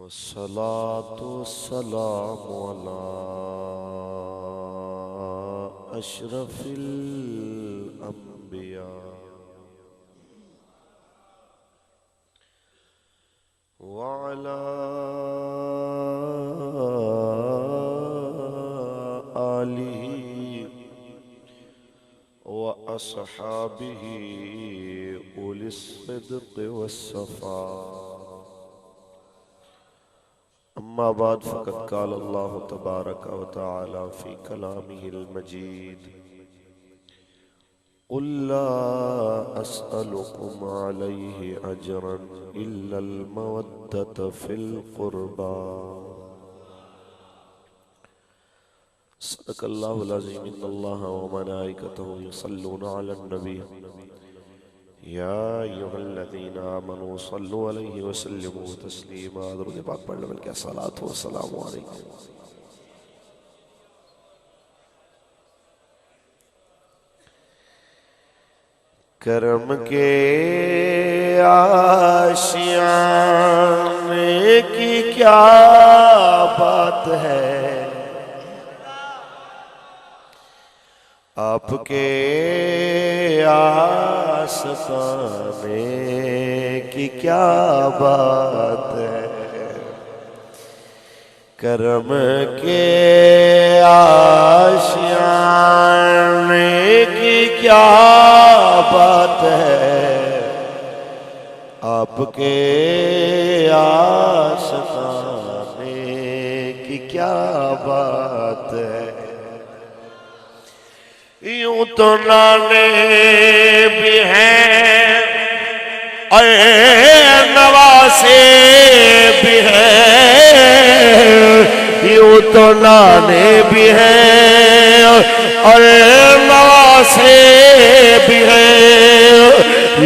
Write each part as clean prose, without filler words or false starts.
والصلاة والسلام على أشرف الأنبياء وعلى آله وأصحابه أولي الصدق والصفاء. أما بعد فقد قال الله تبارك وتعالى في كلامه المجيد: قل لا أسألكم عليه أجرا إلا المودة في القربى. صدق الله العظيم. إن الله وملائكته يصلون على النبي يا أيها الذين آمنوا صلوا عليه وسلموا تسليما. درود پاک پڑھ لو مل کے الصلاة والسلام علیکم. کرم کے آشیانے کی کیا بات ہے، آپ کے آستانے کی کیا بات ہے. کرم کے آشیانے کی کیا بات ہے، آپ کے آستانے کی کیا بات ہے. یوں تو نانے بھی ہیں اور نواسے بھی ہیں، یوں تو نانے بھی ہیں اور نواسے بھی ہیں،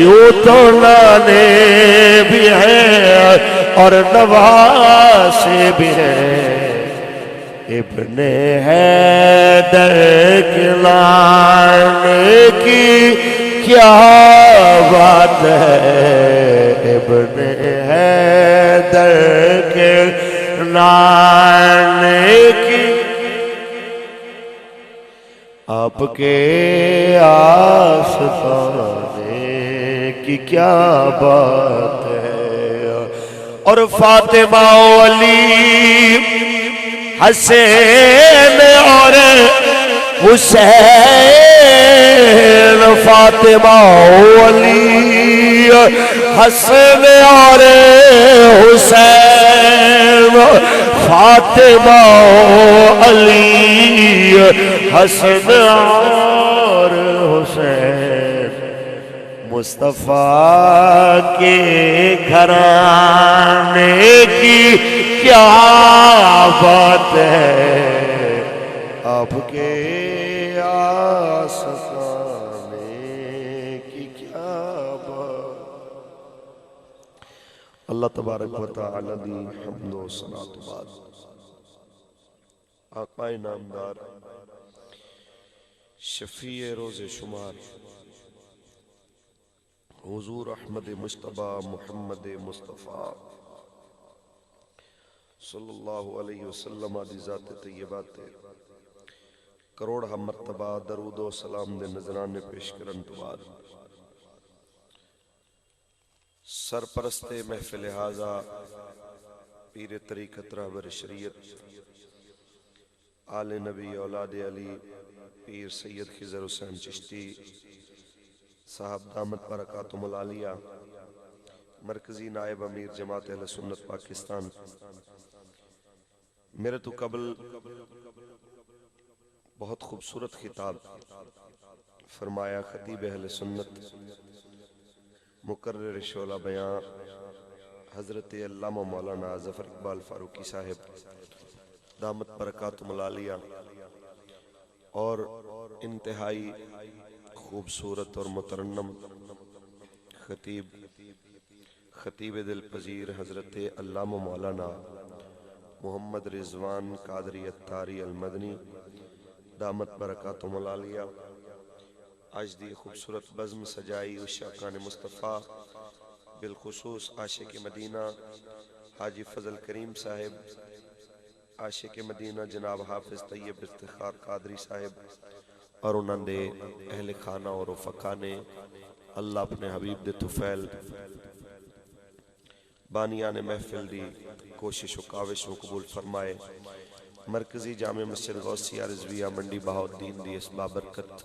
یوں تو نانے بھی ہیں اور نواسے بھی ہیں. ابن حیدر کے لانے کی کیا بات ہے، ابن حیدر کے لانے کی آپ کے آستانے کی کیا بات ہے. اور فاطمہ و علی، حسین اور حسین، فاطمہ و علی، حسن اور حسین، فاطمہ و علی، حسن اور حسین. مصطفیٰ کے گھرانے کی کیا بات ہے، آپ کے آستانے کی کیا بات. اللہ تبارک و تعالی دی حمد و صلاۃ بعد. آقا نامدار شفیع روز شمار حضور احمد مجتبی محمد مصطفیٰ صلی اللہ علیہ وسلم دی ذات طیبات کروڑ ہم مرتبہ درود و سلام دے نذرانے پیش کرن تو بعد سرپرست محفل حاضہ پیر طریقت رہبر شریعت آل نبی اولاد علی پیر سید خضر حسین چشتی صاحب دامت برکاتہم العالیہ، مرکزی نائب امیر جماعت اہل سنت پاکستان، میرے تو قبل بہت خوبصورت خطاب فرمایا خطیب اہل سنت مقرر شعلہ بیان حضرت علامہ مولانا ظفر اقبال فاروقی صاحب دامت برکاتہم العالیہ، اور انتہائی خوبصورت اور مترنم خطیب دل پذیر حضرت علامہ مولانا محمد رضوان قادری اتاری المدنی دامت برکاتہم العالیہ. آج دی خوبصورت بزم سجائی عشاقان مصطفیٰ بالخصوص عاشق مدینہ حاجی فضل کریم صاحب، عاشق مدینہ جناب حافظ طیب افتخار قادری صاحب اور انہوں نے اہل خانہ اور رفقا نے اللہ اپنے حبیب دے طفیل بانیان محفل دی کوشش و کاوش و قبول فرمائے۔ مرکزی جامع مسجد غوثیہ رضویہ منڈی بہاؤالدین دی اس بابرکت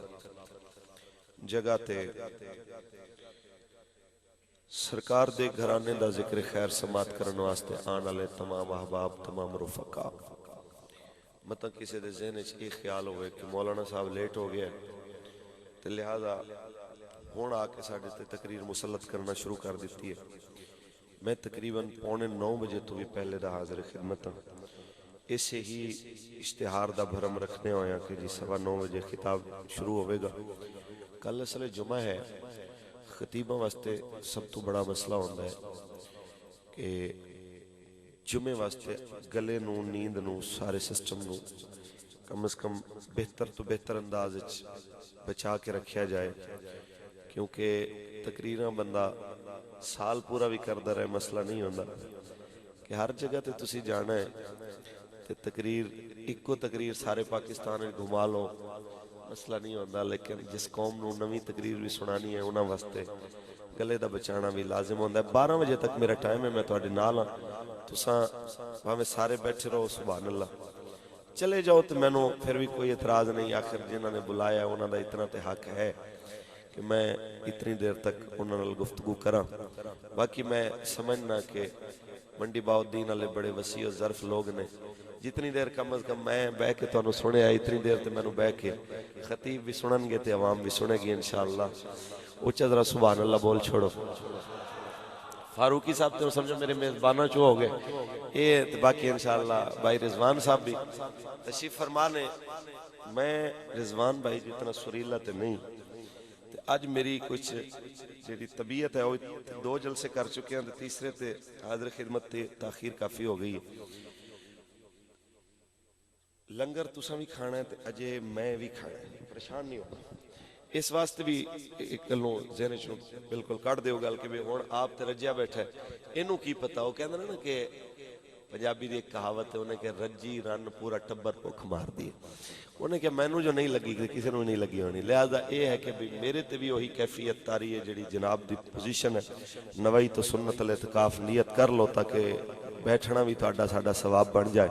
جگہ تے سرکار دے گھرانے دا ذکر خیر سماعت کرنے واسطے آن والے تمام احباب، تمام رفقا، مطلب کسی دے ذہن وچ یہ خیال ہوئے کہ مولانا صاحب لیٹ ہو گیا تو لہذا ہون آ کے ساڑھے تے تقریر مسلط کرنا شروع کر دیتی ہے۔ میں تقریباً 8:45 بجے تو بھی پہلے دا حاضر خدمت ہوں، اسے ہی اشتہار دا بھرم رکھنے ہویا کہ جی 9:15 بجے خطاب شروع ہوئے گا۔ کل اصل جمعہ ہے، خطیبہ واسطے سب تو بڑا مسئلہ ہوندہ ہے کہ جمعے واسطے گلے نو، نیند نو، سارے سسٹم نو کم از کم بہتر تو بہتر انداز بچا کے رکھیا جائے، کیونکہ تقریراں بندہ سال پورا بھی کردہ رہے مسئلہ نہیں ہوندہ کہ ہر جگہ تے تسی جانا ہے تے تقریر ایک کو تقریر سارے پاکستان میں گھما لو، مسئلہ نہیں ہوندہ، لیکن جس قوم نو نویں تقریر بھی سنانی ہے انہاں واسطے گلے دا بچانا بھی لازم ہوندہ ہے۔ 12 بجے تک میرا ٹائم ہے، میں تواڈے نال ہاں، تساں ہمیں سارے بیٹھے رہو، سبحان اللہ، چلے جاؤ تو میں نو پھر بھی کوئی اعتراض نہیں، آخر جنہوں نے بلایا انہوں دا اتنا تے حق ہے کہ میں اتنی دیر تک انہوں نے گفتگو کراں۔ باقی میں سمجھنا کہ منڈی بہاؤالدین والے بڑے وسیع و ظرف لوگ نے، جتنی دیر کم از کم میں بہ کے تو سنے آئی اتنی دیر تے میں نو بہ کے خطیب بھی سنن گے تے عوام بھی سنے گی انشاءاللہ۔ اچھا ذرا سبحان اللہ بول چھوڑو۔ فاروقی صاحب تے سمجھو میرے میزبانہ چو ہو گئے، یہ باقی انشاءاللہ بھائی رضوان صاحب بھی تشریف فرمانے۔ میں رضوان بھائی جتنا سریلا تے نہیں، آج میری کچھ جیڑی طبیعت ہے وہ 2 جلسے کر چکے ہیں، تیسرے تے حاضر خدمت تے تاخیر کافی ہو گئی ہے۔ لنگر تساں بھی کھانا ہے تے اجے میں بھی کھانا ہے، پریشان نہیں ہونا۔ اس واسطے بھی ایک گلوں ذہن چوں بالکل کٹ دیو گل کہ ہن آپ تے رجیا بیٹھا ہے، اینوں کی پتہ، وہ کہندے نا کہ پنجابی دی ایک کہاوت ہے، انہیں کہ رجی رن پورا ٹبر بھوک مار دی، انہیں کہ مینوں جو نہیں لگی کسی نوں نہیں لگی ہونی، لہذا یہ ہے کہ میرے تے بھی وہی کیفیت تاری ہے جڑی جناب دی پوزیشن ہے، نوائی تو سنت الاعتکاف نیت کر لو تاکہ بیٹھنا بھی تہاڈا ساڈا ثواب بن جائے۔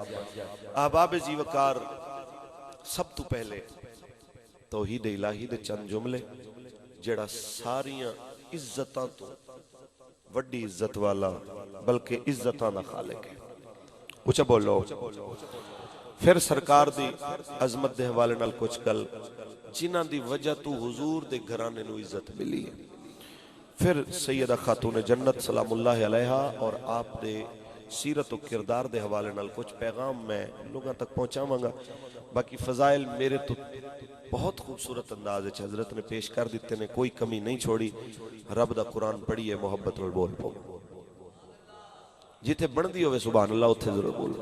احباب جی وقار، سب تو پہلے توحید الہی دے چند جملے جڑا ساریاں عزتاں تو وڈی عزت والا بلکہ عزتاں دا خالق ہے، اچھا بولو۔ پھر سرکار دی عظمت دے حوالے نال کچھ گل جنہاں دی وجہ تو حضور دے گھرانے نو عزت ملی ہے۔ پھر سیدہ خاتون جنت سلام اللہ علیہا اور آپ دے سیرت و کردار دے حوالے نال کچھ پیغام میں لوگاں تک پہنچاواں گا۔ باقی فضائل میرے تو بہت خوبصورت انداز ہے حضرت نے پیش کر دیتے نے، کوئی کمی نہیں چھوڑی۔ رب دا قرآن پڑھیے، محبت نال بول پو، جیتے بن دی ہوئے سبحان اللہ اتھے ضرور بولو۔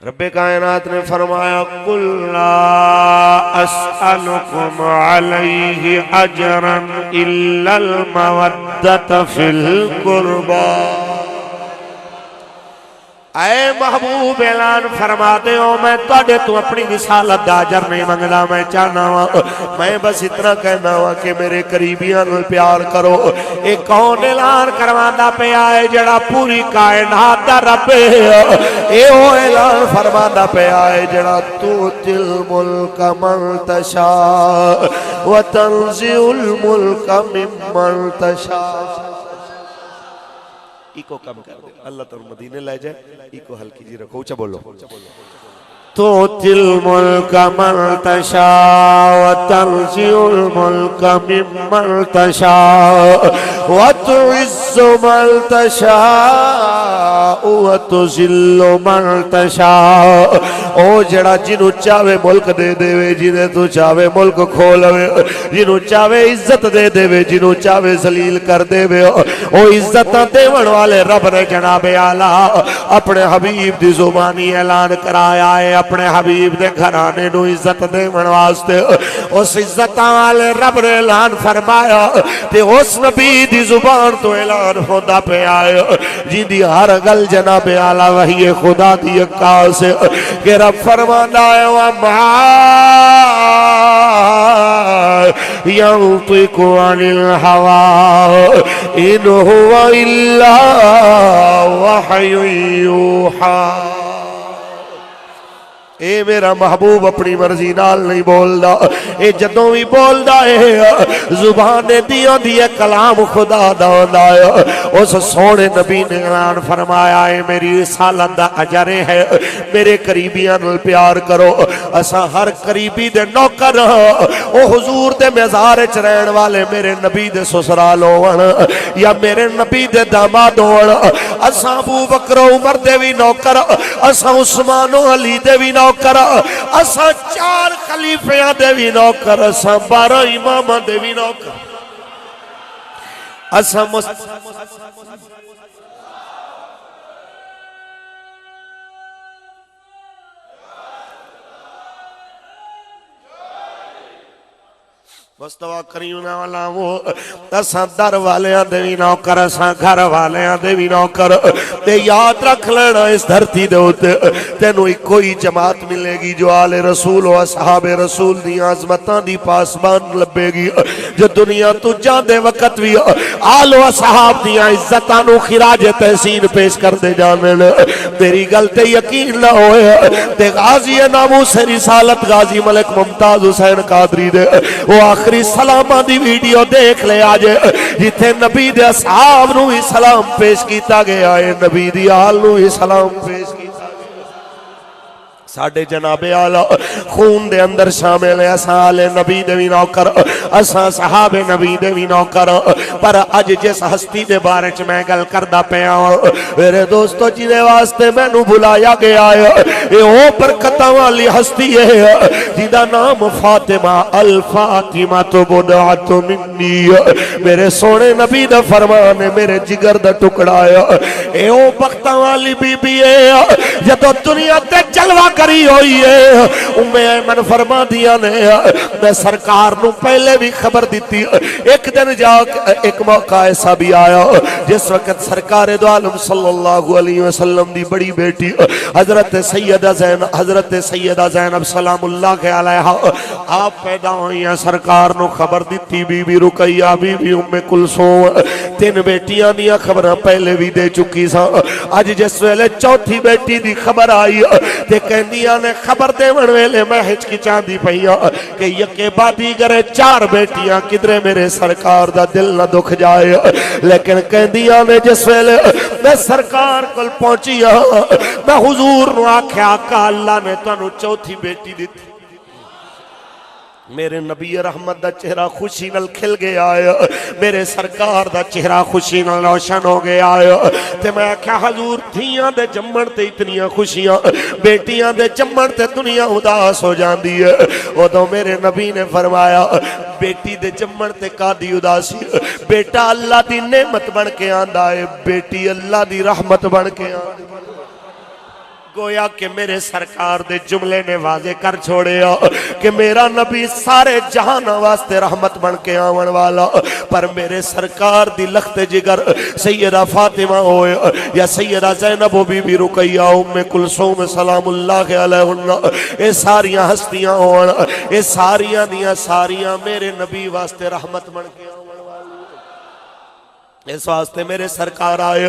رب کائنات نے فرمایا قُلْ لَا أَسْأَلُكُمْ عَلَيْهِ أَجْرًا إِلَّا الْمَوَدَّةَ فِي الْقُرْبَى۔ اے محبوب اعلان فرماتے ہو میں تواڈے تو اپنی رسالت دا اجر نہیں منگدا، میں چاہنا وا میں بس اتنا کہنا وا کہ میرے قریبیاں نال پیار کرو۔ اے کون اعلان کروانا پیا ہے جڑا پوری کائنات دا رب ہے، اے او اعلان فرمانا پیا ہے جڑا تؤتی الملک من تشاء وتنزع الملک ممن تشاء۔ ایکو کم کر دے، اللہ تعالی مدینے لے جائے، ایکو ہلکی جی رکھو، اچھا بولو۔ تؤتی الملک من تشاء وتنزع الملک ممن تشاء وتعز من تشاء وتذل من تشاء او جڑا جنوں چاہے ملک دے دے جنہیں تو چاہے ملک کھولوے جنوں چاہے عزت دے دے جنوں چاہے ذلیل کر دے او عزت دیون والے رب نے جناب اعلیٰ اپنے حبیب دی زبانی اعلان کرایا ہے اپنے حبیب دے گھرانے نو عزت دیون واسطے اس عزت والے رب نے اعلان فرمایا تے اس نبی دی زبان تو اعلان ہوتا پہ آئے جی دی ہر گل جناب اعلیٰ وحی خدا دی عکاس کہ رب فرمانا ہے وَمَا يَنطِقُ عَنِ الْهَوَىٰ إِنْ هُوَ إِلَّا وَحْيٌ يُوحَىٰ اے میرا محبوب اپنی مرضی نال نہیں بول دا اے جدوں بھی بول دا اے زبان دیاں دیئے کلام خدا دا ہے اس سونے نبی نے اعلان فرمایا ہے میری رسالت دا اجر ہے میرے قریبیاں نال پیار کرو اسا ہر قریبی دے نوکر او حضور دے مزار وچ رہن والے میرے نبی دے سسرال ہون یا میرے نبی دے داماد ہون اسا ابو بکر عمر دے وی نوکر اسا عثمان و علی دے وی نوکر اسا 4 خلیفیاں دے وی نوکر اسا 12 اماماں دے وی نوکر اسا مستوى کریونا والا وہ اساں در والیاں دے وی نوکر اساں گھر والیاں دے وی نوکر تے یاد رکھ لینا اس دھرتی دے ہوتے تینوں ایک کوئی جماعت ملے گی جو آل رسول و اصحاب رسول دی عظمتاں دی پاسبان لبے گی جو دنیا تو جان دے وقت بھی آل و اصحاب دی عزتاں نو خراج تحسین پیش کر دے جانے میری گلتے یقین نہ ہوئے تے غازی ناموس رسالت غازی ملک ممتاز حسین قادری دے وہ آخری سلامہ دی ویڈیو دیکھ لے آجے جتے نبی دے اصحاب نو ہی سلام پیش کیتا گیا ہے نبی دی آل نو ہی سلام پیش کیتا ساڑھے جناب آلہ خون دے اندر شامل ہے اساں آل نبی دے وی نوکر اساں صحاب نبی دے وی نوکر پر اج جس ہستی دے بارے چ میں گل کردا پیا میرے دوستو جے واسطے مینوں بلایا گیا ہے اے او برکتاں والی ہستی ہے جدا نام فاطمہ الفاطمہ تو بدعت منی میرے سونے نبی دا فرمان ہے میرے جگر دا ٹکڑا ہے اے او بختاں والی بی بی ہے جدوں دنیا تے جلوہ کری ہوئی ہے ایمن فرما دیا نے میں سرکار نو پہلے بھی خبر دیتی ایک دن جا ایک موقع ایسا بھی آیا جس وقت سرکار دو عالم صلی اللہ علیہ وسلم دی بڑی بیٹی حضرت سیدہ زینب سلام اللہ کے علیہ آپ پیدا ہوئی ہیں سرکار نو خبر دیتی بی بی رقیہ بی بی ام کلثوم 3 بیٹیاں دیا خبر پہلے بھی دے چکی سا آج جس ویلے چوتھی بیٹی دی خبر آئی تے کہندیاں نے خبر دے ویلے میں ہچکچاں دی پئیاں کہ یکے بادی گرے 4 بیٹیاں کدرے میرے سرکار دا دل نہ دکھ جائے لیکن کہندیاں نے جس ویلے میں سرکار کل پہنچیا میں حضور نو آکھیا آقا اللہ نے تانوں چوتھی بیٹی دیتی میرے نبی رحمت دا چہرہ خوشی نل کھل گیا ہے میرے سرکار دا چہرہ خوشی نل روشن ہو گیا ہے تے میں کیا حضور دھیاں دے جمن تے اتنیاں خوشیاں بیٹیاں دے جمن تے دنیا اداس ہو جان دی ہے وہ تو میرے نبی نے فرمایا بیٹی دے جمن تے کا دی اداسی بیٹا اللہ دی نعمت بن کے آندہ ہے بیٹی اللہ دی رحمت بن کے آندہ گویا کہ میرے سرکار دے جملے نے واضح کر چھوڑے کہ میرا نبی سارے جہان واسطے رحمت بن کے آون والا پر میرے سرکار دی لخت جگر سیدہ فاطمہ ہوئے یا سیدہ زینب و بی بی رقیہ ام کلثوم سلام اللہ علیہ اے ساریاں ہستیاں ہون اے ساریاں دیاں ساریاں میرے نبی واسطے رحمت بن کے آون اس واسطے میرے سرکار آئے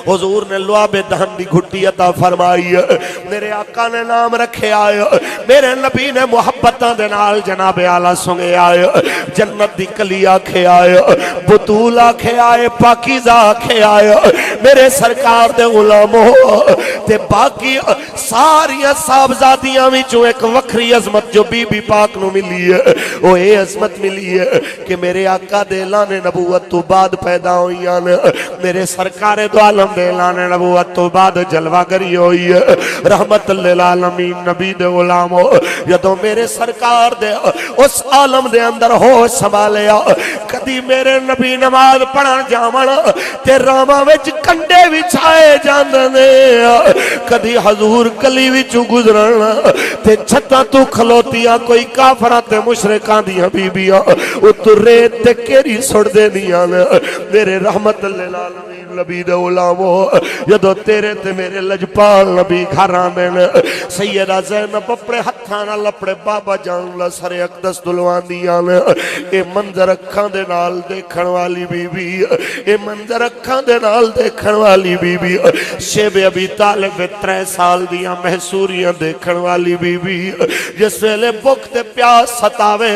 حضور نے لعاب دہن دی گھٹی عطا فرمائی میرے آقا نے نام رکھے آئے میرے نبی نے محبتاں دے نال جناب اعلیٰ سنگے آئے جنت دی کلی آکھے آئے بطول آکھے آئے پاکیزہ آکھے آئے میرے سرکار دے غلامو تے باقی ساریاں صاحبزادیاں وچوں ایک وکھری عظمت جو بی بی پاک نو ملی ہے وہ اے عظمت ملی ہے کہ میرے آقا دے اعلان نبوت تو بعد پیدا ہوئیاں میرے سرکار دو عالم دے اعلان نبوت تو بعد جلوہ گری ہوئی ہے رحمت للعالمین نبی دے غلامو جدوں میرے سرکار دے اس عالم دے اندر ہوش سنبھالیا کدی میرے نبی نماز پڑھن جاون تے راواں وچ کنڈے وچھائے جاندے نے کدی حضور گلی وچوں گزرن تے چھتاں تو کھلوتیاں کوئی کافراں تے مشرکاں دیاں بیبیاں اتو ریت تے کیری سڑ دینیاں میرے رحمت للعالمین نبی دے غلامو جدو تیرے تے میرے لجپال نبی گھر آندے نے سیدہ زینب اپنے ہتھاں نال اپنے بابا جان لا سر اقدس دلوان دیاں نے اے منظر اکھاں دے نال دیکھن والی بی بی اے منظر اکھاں دے نال دیکھن والی بی بی شیب ابی طالب 3 سال دیاں محسوریاں دیکھن والی بی بی جس ویلے بھوک تے پیاس ستاوے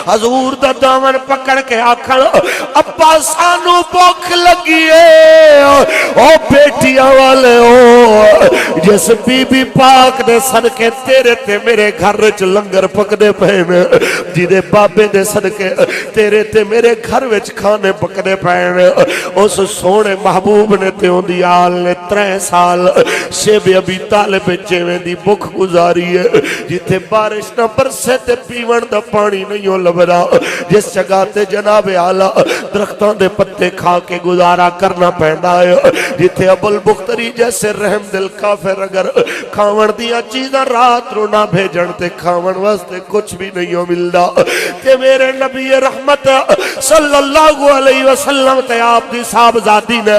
حضور دا دامن پکڑ کے آکھن ابا سانو بھوک لگی ہے او بیٹیاں والے ہو جس بی بی پاک دے صدقے تیرے تے میرے گھر وچ لنگر پکدے پین جدے بابے دے صدقے تیرے تے میرے گھر وچ کھانے پکدے پین اس سونے محبوب نے تے اندی آل نے 3 سال شیب ابی طالب جویں دی بھوک گزاری ہے جتھے بارش نہ برسے تے پیون دا پانی نہیں لبدا جس جگہ تے جناب اعلی درختوں دے پتے کھا کے گزارا کرنا پیندا ہے جتھے ابو البختری جیسے رحم دل کافر اگر کھاون دیاں چیزاں رات رو نہ بھیجن تے کھاون واسطے کچھ بھی نہیں ملدا تے میرے نبی رحمت صلی اللہ علیہ وسلم تے آپ دی صاحبزادی نے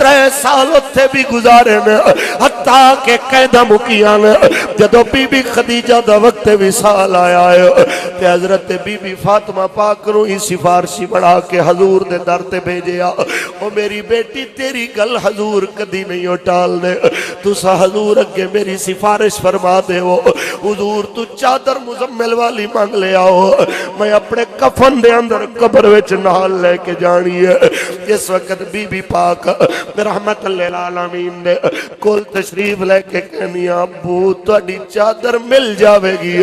3 سال اتھے بھی گزارے نے حتیٰ کہ قیدہ مکیاں نے جدو بی بی خدیجہ دا وقت وصال آیا ہے تے حضرت بی بی فاطمہ پاک نو ہی سفارشی بڑھا کے حضور دے در تے بھیجیا او میری بیٹی تیری گل حضور کدی نہیں اٹال دے تسا حضور اگے میری سفارش فرما دے ہو حضور تو چادر مزمل والی مانگ لے آؤ میں اپنے کفن دے اندر قبر وچ نال لے کے جانی ہے اس وقت بی بی پاک رحمت للعالمین نے کول تشریف لے کے کہنی ابو تہاڈی چادر مل جاوے گی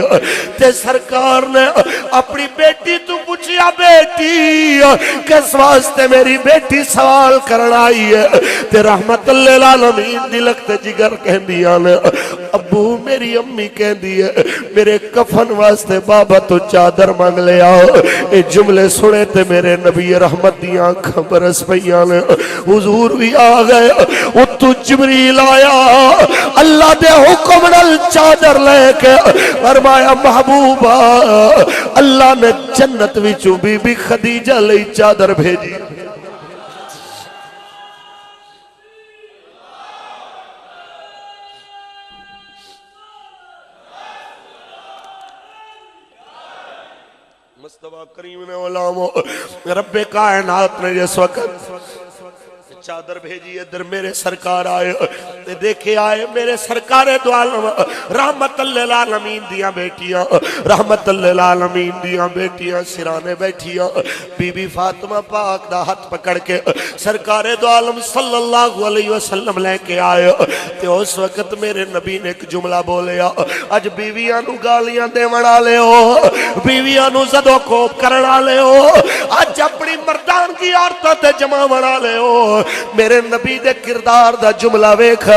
تے سرکار نے اپنی بیٹی تو پوچھیا بیٹی کس واسطے میری بیٹی سوال کرنا آئی ہے تے رحمت للعالمین دلک تے جگر کہندیاں نے ابو میری امی کہندی ہے میرے کفن واسطے بابا تو چادر مانگ لے آؤ اے جملے سنے تے میرے نبی رحمت دی آنکھاں برس پئیاں نے حضور بھی آ گئے اتو جبریل آیا اللہ دے حکم نال چادر لے کے فرمایا محبوبہ اللہ نے جنت وچوں بی بی خدیجہ لئی چادر بھیجی مصطفیٰ کریم نے علامو رب کائنات نے جس وقت چادر بھیجی ادھر میرے سرکار آئے دیکھے آئے میرے سرکار دو عالم رحمت للعالمین دیاں بیٹیاں رحمت للعالمین دیاں بیٹیاں سرانے بیٹھیاں بی بی فاطمہ پاک دا ہاتھ پکڑ کے سرکار دو عالم صلی اللہ علیہ وسلم لے کے آئے تے اس وقت میرے نبی نے ایک جملہ بولیا اج بیویاں نو گالیاں دے وڑا لے ہو بیویاں نو زدو کوپ کرنا لے ہو اج اپنی مردان کی عورتوں تے جمع وڑا لے ہو میرے نبی دے کردار دا جملہ ویکھ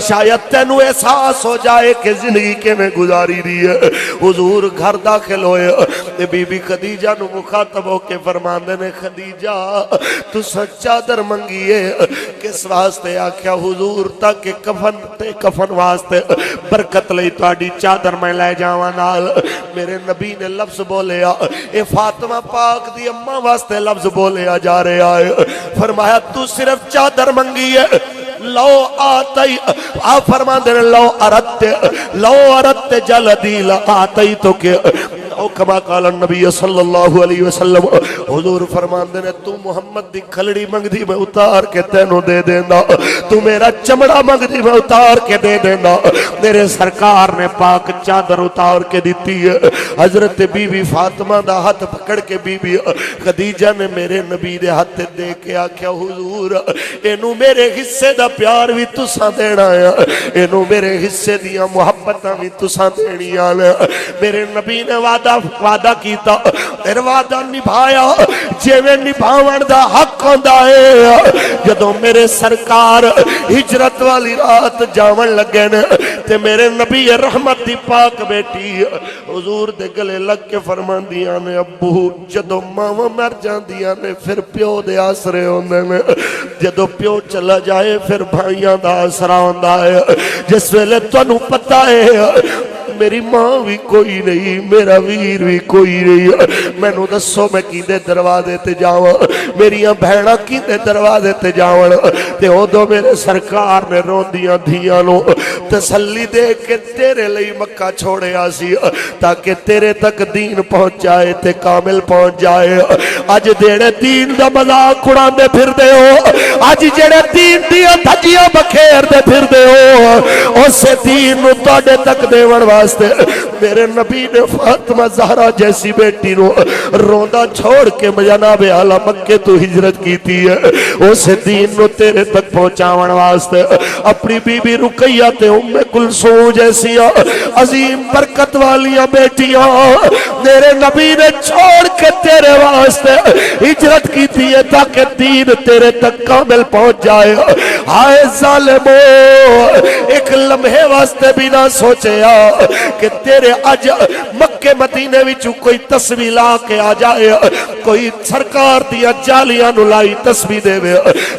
شاید تینو احساس ہو جائے کہ زندگی کے میں گزاری دی ہے حضور گھر داخل ہوئے بی بی خدیجہ نو مخاطب ہو کے فرماندے نے خدیجہ تو سچا در منگیے کس واسطے آکھیا حضور تاکہ کفن تے کفن واسطے برکت لئی تہاڈی چادر میں لے جاواں نال میرے نبی نے لفظ بولیا اے فاطمہ پاک دی اماں واسطے لفظ بولیا جا رہا ہے فرمایا تو صرف چادر منگی ہے لو آتی آپ فرمان دے لو اردت جلدی لآتی تو کہ او کما قال النبی صلی اللہ علیہ وسلم حضور فرماندے نے تو محمد دی کھلڑی منگدی میں اتار کے تینوں دے دینا، تو میرا چمڑا منگدی میں اتار کے دے دینا۔ میرے سرکار نے پاک چادر اتار کے دیتی ہے۔ حضرت بی بی فاطمہ دا ہاتھ پکڑ کے بی بی خدیجہ نے میرے نبی دے ہاتھ دے کے آکھیا حضور اینو میرے حصے دا پیار بھی تساں دینا ہے، اینو میرے حصے دیا محبتاں بھی تساں دینیاں نے۔ میرے نبی نے وعدہ کیتا، پھر وعدہ نبھایا جیویں نبھاون دا حق ہوندا ہے۔ جدوں میرے سرکار ہجرت والی رات جاون لگے نے تے میرے نبی رحمت دی پاک بیٹی حضور دے گلے لگ کے فرماندیاں نے ابو جدوں ماواں مر جاندیاں نے پھر پیو دے آسرے ہوندے نے، جدوں پیو چلا جائے پھر بھائیاں دا آسرا ہوندا ہے۔ جس ویلے تانوں پتہ ہے میری ماں بھی کوئی نہیں، میرا ویر بھی کوئی نہیں، میں نو دسو میں کیندے دروازے تے جاواں، میریاں بہناں کیندے دروازے تے جاون؟ تے اودوں میرے سرکار نے روندیاں دھیاں نو تسلی دے کے تیرے لئی مکہ چھوڑیا سی تاکہ تیرے تک دین پہنچ جائے تے کامل پہنچ جائے۔ اج جڑے دین دا مذاق اڑاندے پھردے ہو، اج جڑے دین دیاں دھجیاں بکھیردے پھردے ہو، اسے دین نو تواڈے تک دیون واسطے میرے نبی نے فاطمہ زہرا جیسی بیٹی نو روندا چھوڑ کے جناب اعلی مکے تو ہجرت کیتی ہے، اسے دین نو تیرے تک پہنچاون واسطے اپنی بی بی رقیہ تے ام کلثوم جیسیاں عظیم برکت والیاں بیٹیاں میرے نبی نے چھوڑ کے تیرے واسطے ہجرت کیتی ہے تاکہ دین تیرے تک کامل پہنچ جائے۔ ہائے ظالمو ایک لمحے واسطے بھی نہ سوچیا کہ تیرے اج مکے مدینے وچوں کوئی تسبیح لا کے آ جائے، کوئی سرکار دیا جالیاں نو لائی تسبیح دے وے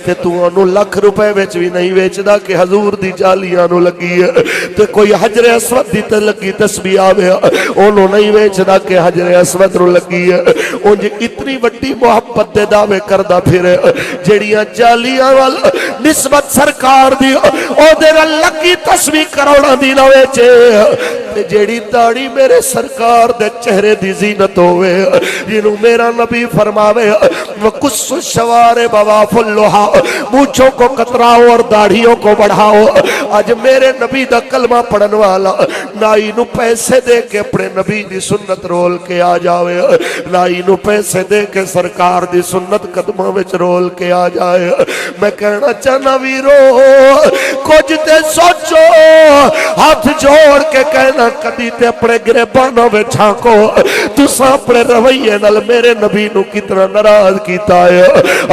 تے تو انو لکھ روپے وچ بھی نہیں ویچدا کہ حضور دی جالیاں نو لگی ہے، تے کوئی حجر اسود دی تے لگی تسبیح آوے انو نہیں ویچدا کہ حجر اسود نو لگی ہے۔ اونج اتنی وڈی محبت دے دعوے کردا پھرے جڑیاں جالیاں وال نسبت سرکار دی او دے نال لگی تسبیح کروڑاں دی نہ ویچے، تے جیڑی داڑھی میرے سرکار دے چہرے دی زینت ہوئے جنہوں میرا نبی فرماوے وَقُسُّ الشَّوَارِبَ وَافُ اللُّحَا، مونچھوں کو کتراؤ اور داڑھیوں کو بڑھاؤ۔ آج میرے نبی دا کلمہ پڑھن والا نائی نو پیسے دے کے اپنے نبی دی سنت رول کے آ جاوے، نائی نو پیسے دے کے سرکار دی سنت قدمہ وچ رول کے آ جائے۔ میں کہنا چاہنا ویرو کچھ تے سوچو، ہاتھ جوڑ کے کہنا کدی تے اپنے گریبانوں میں چھانکو تساں اپنے رویے نال میرے نبی نو کتنا ناراض کیتا ہے،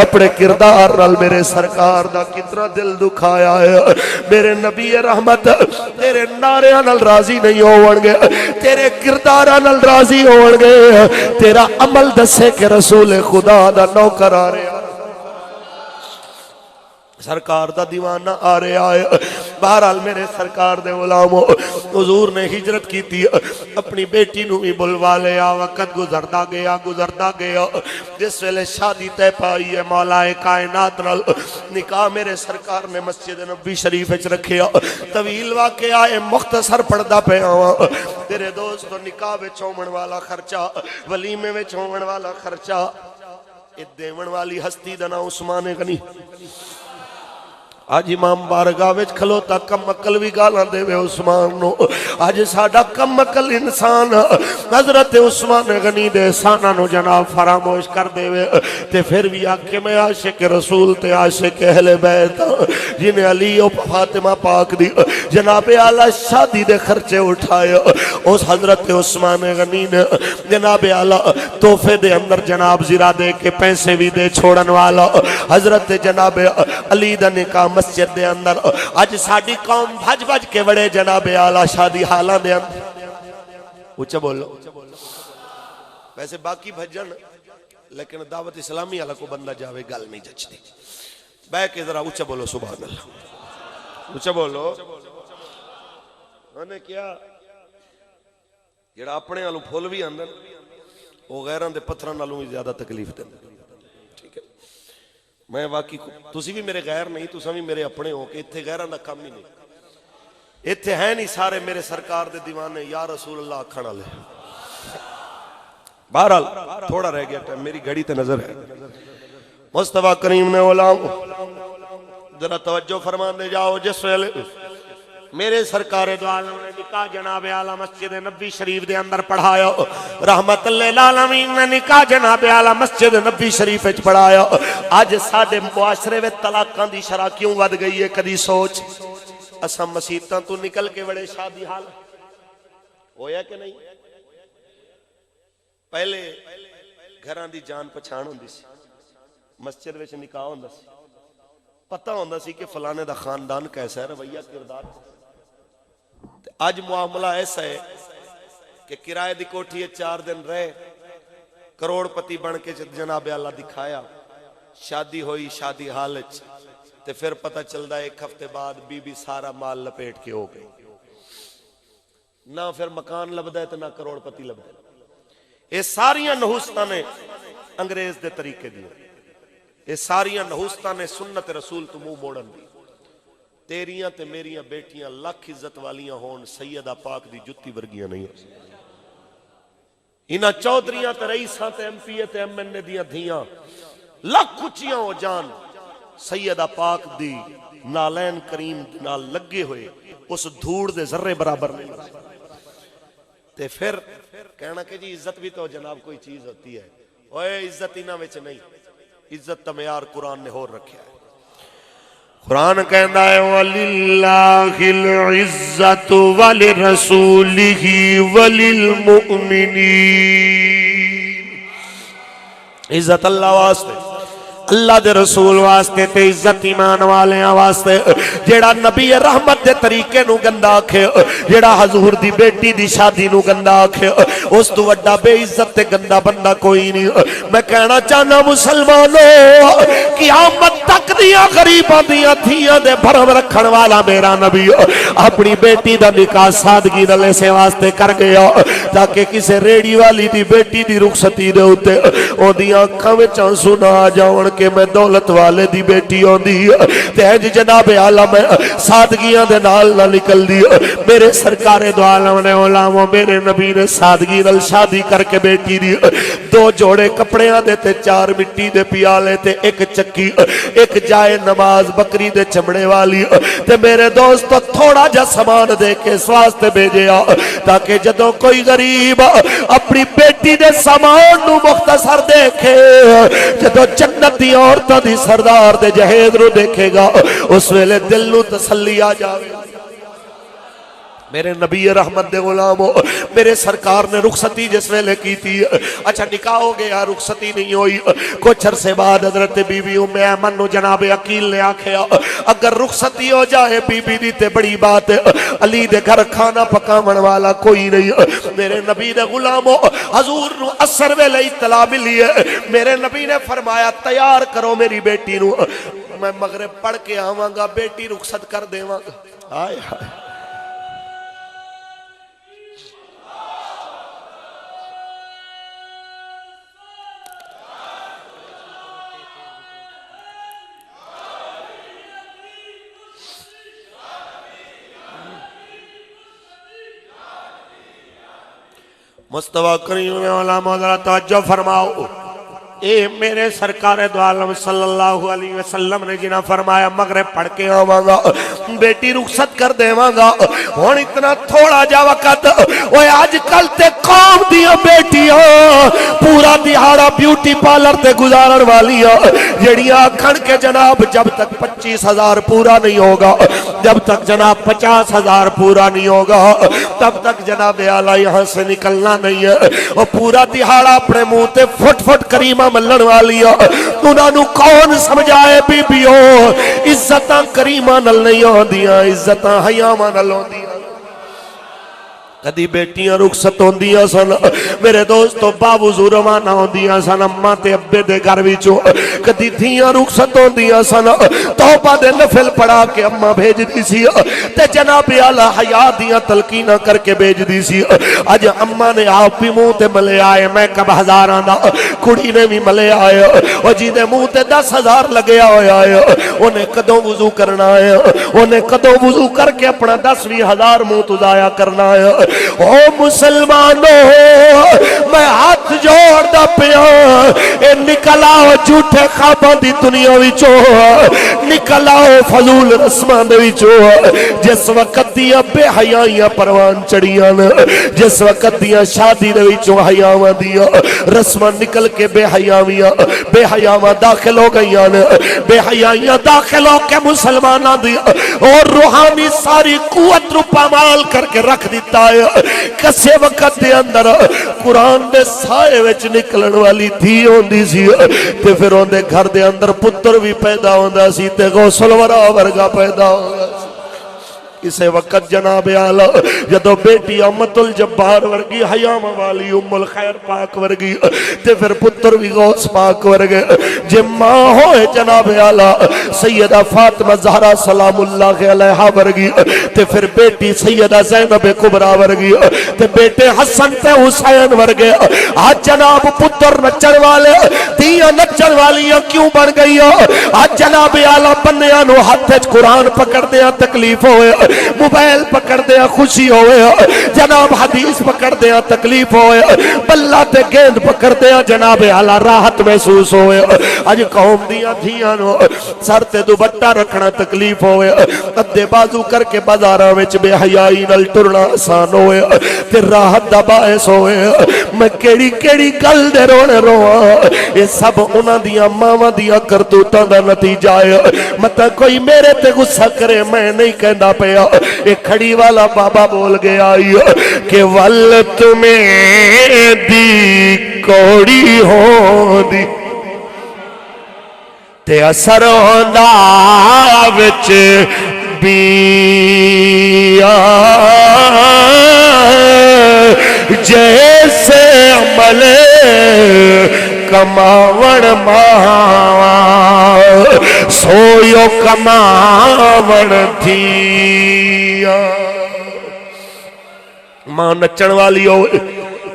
اپنے کردار نال میرے سرکار دا کتنا دل دکھایا ہے۔ میرے نبی رحمت تیرے نعرے نال راضی نہیں ہون گے، تیرے کردار نال راضی ہون گے، تیرا عمل دسے کہ رسول خدا دا نوکر آ رہے سرکار دا دیوانہ آ رہا ہے۔ بہرحال میرے سرکار دے غلامو حضور نے ہجرت کی تھی، اپنی بیٹی نو بھی بلوا لیا، وقت گزردا گیا، جس ویلے شادی تے پائی ہے مولا کائنات نال نکاح میرے سرکار نے مسجد نبی شریف وچ رکھیا۔ طویل واقعہ ہے مختصر پڑھدا پیا ہاں تیرے دوستو، نکاح وچ ہون والا خرچہ، ولیمے وچ ہون والا خرچہ، اے دیون والی ہستی دا نام عثمان غنی۔ آج امام بارگاہ وچ کھلوتا کم عقل بھی گالاں دے وے عثمان نو، آج ساڈا کم عقل انسان حضرت عثمان غنی دے احساناں نو جناب فراموش کر دے وے، تے پھر بھی آکھے میں عاشق رسول تے عاشق اہل بیت جنہیں علی و فاطمہ پاک دی جناب اعلیٰ شادی دے خرچے اٹھائے۔ اس حضرت عثمان غنی نے جناب اعلیٰ تحفے دے اندر جناب زرا دے کے پیسے بھی دے چھوڑن والا حضرت جناب علی دا نکاح مسجد دے اندر۔ آج ساڑی قوم بھج بھج کے بڑے جناب اعلیٰ شادی حالان دے اندر اچھا بولو، ویسے باقی بھجن لیکن دعوت اسلامی اللہ کو بندہ جاوے گل نہیں جچتی، بے کے ذرا اچھا بولو سبحان اللہ، اچھا بولو۔ انہیں کیا جڑا اپنے آلوں پھول بھی اندر وہ غیران دے پتھران آلوں بھی زیادہ تکلیف دیں۔ ٹھیک ہے، میں واقعی تسی بھی میرے غیر نہیں، تسا بھی میرے اپنے ہو کہ اتھے غیران دا کم ہی نہیں، اتھے ہیں نہیں سارے میرے سرکار دے دیوانے یا رسول اللہ کھانا لے۔ بہرحال تھوڑا رہ گیا ٹائم، میری گھڑی تے نظر ہے۔ مصطفیٰ کریم نے غلام ذرا توجہ فرمان دے جاؤ، جس ویلے میرے سرکار دو عالم نے نکاح جناب اعلیٰ مسجد نبی شریف دے اندر پڑھایا، رحمت اللہ للعالمین نے نکاح جناب اعلیٰ مسجد نبی شریف وچ پڑھایا۔ آج ساڈے معاشرے وچ طلاقاں دی شرح کیوں ود گئی ہے؟ کدی سوچ اساں مسیتاں تو نکل کے بڑے شادی حال ہویا کہ نہیں؟ پہلے گھراں دی جان پہچان ہوندی سی، مسجد وچ نکاح ہوندا سی، پتہ ہوندا سی کہ فلانے دا خاندان کیسا ہے، رویہ کردار۔ آج معاملہ ایسا ہے کہ کرائے دی کوٹھی 4 دن رہے، کروڑ پتی بن کے جناب اللہ دکھایا، شادی ہوئی شادی حال تے پھر پتہ چلدا 1 ہفتے بعد بی بی سارا مال لپیٹ کے ہو گئی، نہ پھر مکان لبدا ہے تے نہ کروڑ پتی لبدا ہے۔ یہ ساریاں نحوستاں نے انگریز دے طریقے دی، یہ ساریاں نحوستاں نے سنت رسول تو منہ موڑن دی۔ تیریاں تے میریاں بیٹیاں لاکھ عزت والیاں ہون، سیدہ پاک دی جتی ورگیاں نہیں ہو سکتی۔ انہاں چودھریاں تے رئیساں تے ایم پی اے تے ایم این اے دیاں دھیاں لاکھ اچیاں ہو جان، سیدہ پاک دی نالین کریم نال لگے ہوئے اس دھوڑ دے ذرے برابر نہیں ہو سکتے۔ تے پھر کہنا کہ جی عزت بھی تو جناب کوئی چیز ہوتی ہے، اوے عزت انہاں وچ نہیں، عزت تا معیار قرآن نے ہور رکھیا ہے۔ قرآن کہندا ہے وَلِلَّهِ الْعِزَّةُ وَلِرَسُولِهِ وَلِلْمُؤْمِنِينَ، عزت اللہ واسطے، اللہ دے رسول واسطے تے عزت ایمان والیاں واسطے۔ جیڑا نبی رحمت دے طریقے نو گندا آکھے، جیڑا حضور دی بیٹی دی شادی نو گندا آکھے، اس تو وڈا بے عزت تے گندا بندہ کوئی نہیں۔ میں کہنا چاہنا مسلمانوں، قیامت تک دیاں غریباں دیاں تھیاں دے بھرم رکھن والا میرا نبی اپنی بیٹی دا نکاح سادگی نال اسے واسطے کر گیا تاکہ کسے ریڑی والی دی بیٹی دی رخصتی دے اوتے او دیاں اکھاں وچ آنسو نہ آ جاون کہ میں دولت والے دی بیٹی ہوندی تے اج جناب عالم سادگیاں دے نال نہ نکل دی۔ میرے سرکار دو عالم نے علماء میرے نبی نے سادگی نال شادی کر کے بیٹی دی 2 جوڑے کپڑیاں دے تے 4 مٹی دے پیالے تے 1 چکی، 1 جائے نماز بکری دے چمڑے والی تے میرے دوست تھوڑا جا سامان دے کے اس واسطے بھیجیا تاکہ جدوں کوئی غریب اپنی بیٹی دے سامان نو مختصر دیکھے، جدوں جنت دی عورتاں دی سردار دے جہیز نو دیکھے گا اس ویلے دل نو تسلی آ جاوے۔ میرے نبی رحمت دے غلامو، میرے سرکار نے رخصتی جس ویلے کی تھی، اچھا نکاح ہو گیا رخصتی نہیں ہوئی، کچھ عرصے بعد حضرت بی بی ام ایمن نو جناب عقیل نے آکھیا اگر رخصتی ہو جائے بی بی دی تے بڑی بات، علی دے گھر کھانا پکاون والا کوئی نہیں۔ میرے نبی دے غلامو، حضور نو اثر ویلے اطلاع ملی ہے، میرے نبی نے فرمایا تیار کرو میری بیٹی نو، میں مغرب پڑھ کے آواں گا، بیٹی رخصت کر دیواں گا۔ ہائے ہائے، مصطفیٰ کریم علماء ذرا توجہ فرماؤ، اے میرے سرکار دو عالم صلی اللہ علیہ وسلم نے جنہاں فرمایا مغرب پڑھ کے آواں گا، بیٹی رخصت کر دیواں گا۔ ہون اتنا تھوڑا جا وقت، اوے آج کل تے قوم دیاں بیٹیاں پورا دہاڑا بیوٹی پارلر تے گزارن والیاں جڑیاں آکھن کے جناب جب تک 25,000 پورا نہیں ہوگا، جب تک جناب 50,000 پورا نہیں ہوگا تب تک جناب اعلیٰ یہاں سے نکلنا نہیں ہے۔ اور پورا دہاڑا اپنے منہ تے فٹ فٹ کریمہ ملن والیاں انہاں نو کون سمجھائے بی بیو، عزتاں کریمہ نل نہیں ہوندیاں، عزتاں حیاواں نل ہوندیاں۔ کدی بیٹیاں رخصت ہوندیاں سن میرے دوستو باوضو روانہ ہوندیاں سن اماں تے ابے دے گھر وچوں، کدی دھیاں رخصت ہوندیاں سن توبہ دے نفل پڑھا کے اماں بھیج دی سی تے جناب اعلیٰ حیا دیاں تلقیناں کر کے بھیج دی سی۔ اج اماں نے آپ بھی منہ تے ملے آئے، میں کب ہزاراں دا کڑی نے بھی ملے آئے، اور جی دے منہ تے 10,000 لگیا ہویا ہے انہیں کدوں وضو کرنا ہے، انہیں کدوں وضو کر کے اپنا 10,000 منہ تو ضائع کرنا ہے۔ او مسلمانوں، میں ہاتھ ہاتھ جوڑدا پیا اے نکل آؤ جھوٹے خواباں دی دنیا وچوں نکل آؤ فضول رسماں دے وچوں جس وقت دیاں بے حیائیاں پروان چڑھیاں جس وقت دیاں شادی دے وچوں حیاواں دیاں رسماں نکل کے بے حیاواں داخل ہو گئیاں بے حیائیاں داخل ہو کے مسلماناں دی اور روحانی ساری قوت رو پامال کر کے رکھ دیتا ہے کسے وقت دے اندر قرآن دے سائے وچ نکلن والی تھی ہوندی سی تے پھر اون دے گھر دے اندر پتر بھی پیدا ہوندا سی تے غوث الورا ورگا پیدا ہوندا سی اسے وقت جناب اعلی جدو بیٹی امت الجبار ورگی حیام والی ام الخیر پاک ورگی تے پھر پتر بھی غوث پاک ورگے جے ماں ہوئے جناب اعلی سیدہ فاطمہ زہرا سلام اللہ علیہا ورگی تے پھر بیٹی سیدہ زینب کبرا ورگی تے بیٹے حسن تے حسین ورگے آج جناب پتر نچن والے دیاں نچن والیاں کیوں بن گئی آج جناب اعلی بنیاں نو ہاتھ قرآن پکڑ دیا تکلیف ہوئے موبائل پکڑ دیا خوشی ہوئے جناب حدیث پکڑ دیا تکلیف ہوئے بلہ تے گیند پکڑ دیا جناب اعلی راحت محسوس ہوئے اج قوم دیا دھیاں نو سر تے دوپٹہ رکھنا تکلیف ہوئے ادھے بازو کر کے بازاراں وچ بے حیائی نال ٹرنا آسان ہوئے تے راحت دا باعث ہوئے میں کیڑی کیڑی گل دے رونے رواں یہ سب انہاں دیاں ماواں دیاں کرتوتاں دا نتیجہ ہے متا کوئی میرے تے غصہ کرے میں نہیں کہندا پیا ایک کھڑی والا بابا بول گیا کہ ول تمہیں دی کوڑی ہو دی تے اثر ہوندا وچ بیا جیسے عمل کماون ماں سویو کماون دھیا ماں نچن والی ہوئے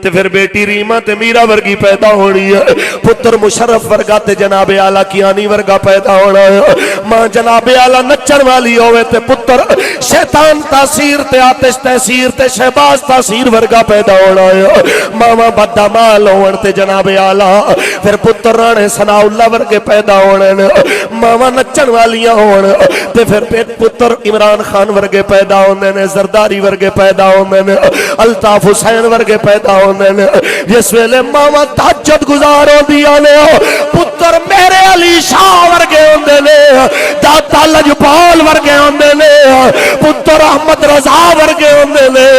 تے پھر بیٹی ریمہ تے میرا ورگی پیدا ہونی ہے پتر مشرف ورگا تے جناب اعلیٰ کیانی ورگا پیدا ہونا ہے ماں جناب اعلیٰ نچن والی ہوئے تے پتر شیطان تاثیر تے آتش تاثیر تے شہباز تاثیر ورگا پیدا ہونا ہے ماما بدہ مال ہون تے جناب اعلیٰ پھر پتر رانے ثناء اللہ ورگے پیدا ہونے ماما نچن والیاں ہون تے پھر پتر عمران خان ورگے پیدا ہونے نے زرداری ورگے پیدا ہونے نے الطاف حسین ورگے پیدا ہونے جس ویلے ماما تہجد گزاروں دیا نے پتر میرے علی شاہ ورگے ہوندے نے داتا لجپال ورگے ہوندے نے پتر احمد رضا ورگے ہوندے نے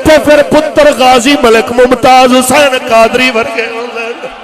تے پھر پتر غازی ملک ممتاز حسین قادری ورگے ہوندے نے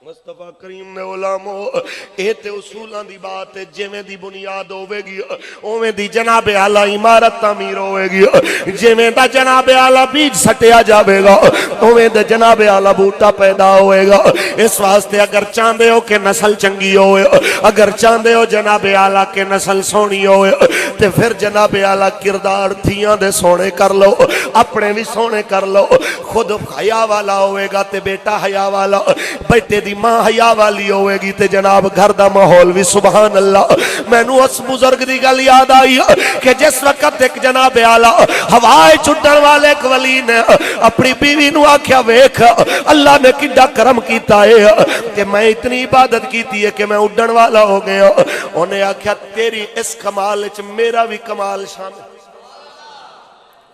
مصطفیٰ کریم نے علماء ایتے اصولان دی بات ہے جیویں دی بنیاد ہوئے گی اویں دی جناب اعلیٰ عمارت تعمیر ہوئے گی جیویں دا جناب اعلیٰ بیج سٹیا جاوے گا اویں دا جناب اعلیٰ بوٹا پیدا ہوئے گا اس واسطے اگر چاندے ہو کہ نسل چنگی ہوئے اگر چاندے ہو جناب اعلیٰ کے نسل سونی ہوئے تے پھر جناب اعلیٰ کردار تھیاں دے سونے کر لو اپنے بھی سونے کر لو خود حیا والا ہوئے گا تے بیٹا حیا والا بیٹے دی ماں حیا والی ہوئے گی تے جناب گھر دا ماحول بھی سبحان اللہ میں نو اس بزرگ دی گل یاد آئی کہ جس وقت ایک جناب اعلیٰ ہوائے چھٹن والے ایک ولی نے اپنی بیوی نو آکھیا ویکھ اللہ نے کڈا کرم کیتا ہے کہ میں اتنی عبادت کیتی ہے کہ میں اڈن والا ہو گیا انہیں آکھیا تیری اس کمال وچ میرا بھی کمال شامل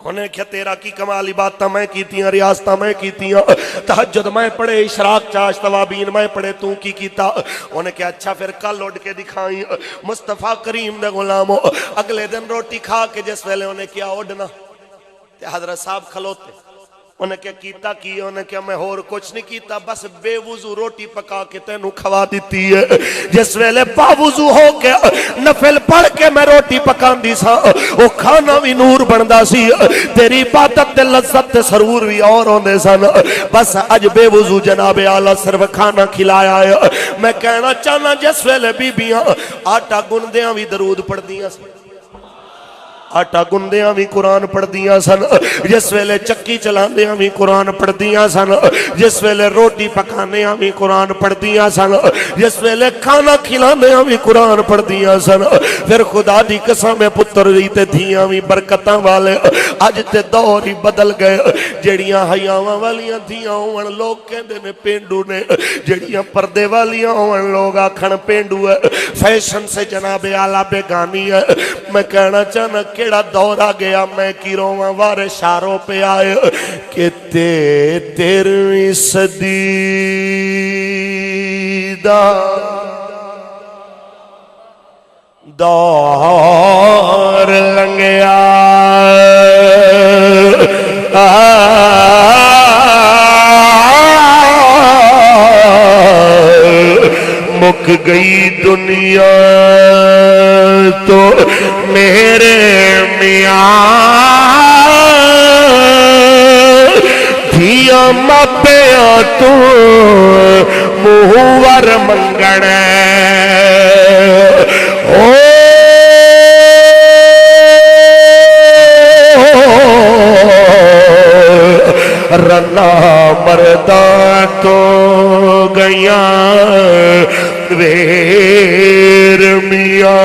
انہیں کیا تیرا کی کمال عبادتہ میں کیتیاں ریاستہ میں کیتیاں تہجد میں پڑھے اشراق چاش توابین میں پڑھے تو کی کیتا انہیں کیا اچھا پھر کل اڑ کے دکھائیں مصطفیٰ کریم دے غلاموں اگلے دن روٹی کھا کے جس ویلے انہیں کیا اڑنا تے حضرت صاحب کھلوتے انہیں کیا کیتا کی انہیں کیا میں اور کچھ نہیں کیتا بس بے وضو روٹی پکا کے تینوں کھوا دیتی ہے جس ویلے با وضو ہو کے نفل پڑھ کے میں روٹی پکان دی سا وہ کھانا بھی نور بندہ سی تیری عبادت تے لذت تے سرور بھی اور ہوندے سن بس اج بے وضو جناب اعلیٰ صرف کھانا کھلایا ہے میں کہنا چاہنا جس ویلے بی بیاں آٹا گندیاں بھی درود پڑھ دیاں آٹا گندیاں بھی قرآن پڑھدیاں سن، جس ویلے چکی چلاندیاں بھی قرآن پڑھدیاں سن، جس ویلے روٹی پکاندیاں بھی قرآن پڑھدیاں سن، جس ویلے کھانا کھلاندیاں بھی قرآن پڑھدیاں سن۔ پھر خدا دی قسم ہے پتر بھی تے دھیاں بھی برکتاں والے، اج تے دور ہی بدل گئے، جڑیاں حیاواں والیاں دھیاں ہون لوگ کہندے نے پینڈو نے، جڑیاں پردے والیاں ہون لوگ آکھن پینڈو ہے، فیشن سے جناب اعلیٰ بیگانی ہے۔ میں کہنا چاہنا کیڑا دور آ گیا، میں کی رواں وارے شاروں پہ آئے کہ تیرویں صدی دا دور لنگیا، مک گئی دنیا تو میرے میاں، دھیا ماپیا تو موہور منگڑے رنا مردان تو گیاں ویر میاں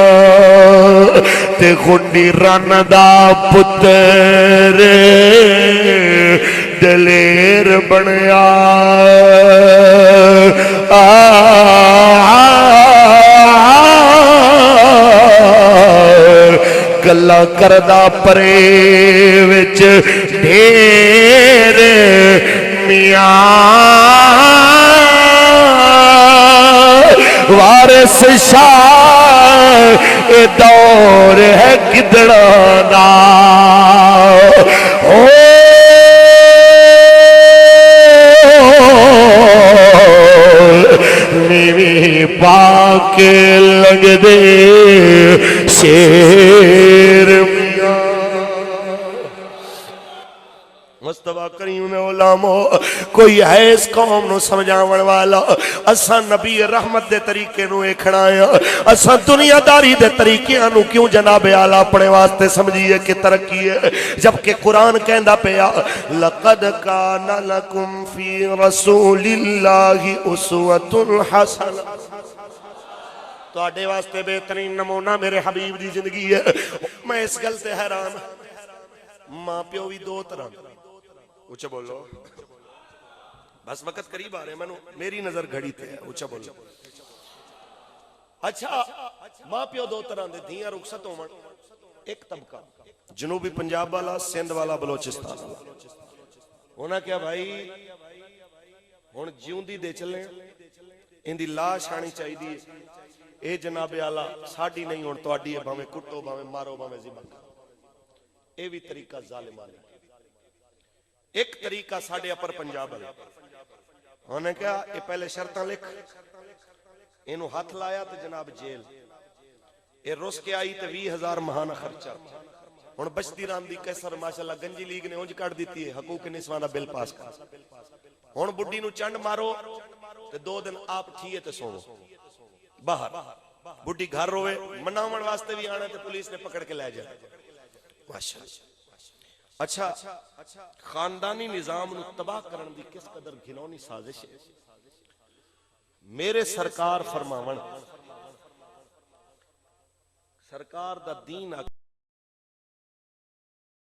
تے خونڈی رن دا پتر دلیر بنیا، گلا کردہ پرے وچ ڈھیر میاں، وارث شاہ اے دور ہے گدڑانا، نیوی پاک لگ دے شیر میاں۔ مصطفیٰ کریم نے علماء کوئی ہے اس قوم نو سمجھاون والا، اساں نبی رحمت دے طریقے نو ایکھنا ہے، اساں دنیا داری دے طریقے نو کیوں جناب اعلیٰ اپنے واسطے سمجھیے کہ ترقی ہے، جبکہ قرآن کہندا پیا لقد کان لکم فی رسول اللہ اسوۃ حسنہ، تو آڈے واسطے بہترین نمونہ میرے حبیب دی زندگی ہے۔ میں اس گل سے حیران، ماں پیو بھی دو طرح، اچھا بولو، بس وقت قریب آ رہے ہیں، میری نظر گھڑی تے ہے، اچھا بولو۔ اچھا ماں پیو دو طرح دے، دھیاں رخصت ہون، ایک طبقہ جنوبی پنجاب والا، سندھ والا، بلوچستان والا، ہونا کیا بھائی ہن جیوں دی دے چلیں، ان دی لاش آنی چاہی دی، اے جناب اعلیٰ ساڑی نہیں ہون تواڈی ہے، بھاویں کٹو بھاویں مارو بھاویں ذبح کرو، اے بھی طریقہ ظالمانہ۔ ایک طریقہ ساڑے اپر پنجاب ہے، ہونے کیا اے پہلے شرطاں لکھ، انہوں ہاتھ لایا تو جناب جیل، اے رس کے آئی تو 20,000 ماہانہ خرچہ، ہن بچتی رام دی کیسر ماشاءاللہ گنجی لیگ نے اونج کٹ دیتی ہے، حقوق نسوانہ بل پاس کر، ہن بڈی نو چنڈ مارو تو 2 دن آپ ٹھیے تے سوو باہر، بڈی گھر روے، مناون واسطے بھی آنا تے پولیس نے پکڑ کے لے جائے، ماشاءاللہ۔ اچھا خاندانی نظام نو تباہ کرن دی کس قدر گھنونی سازش ہے، میرے سرکار فرماون، سرکار دا دین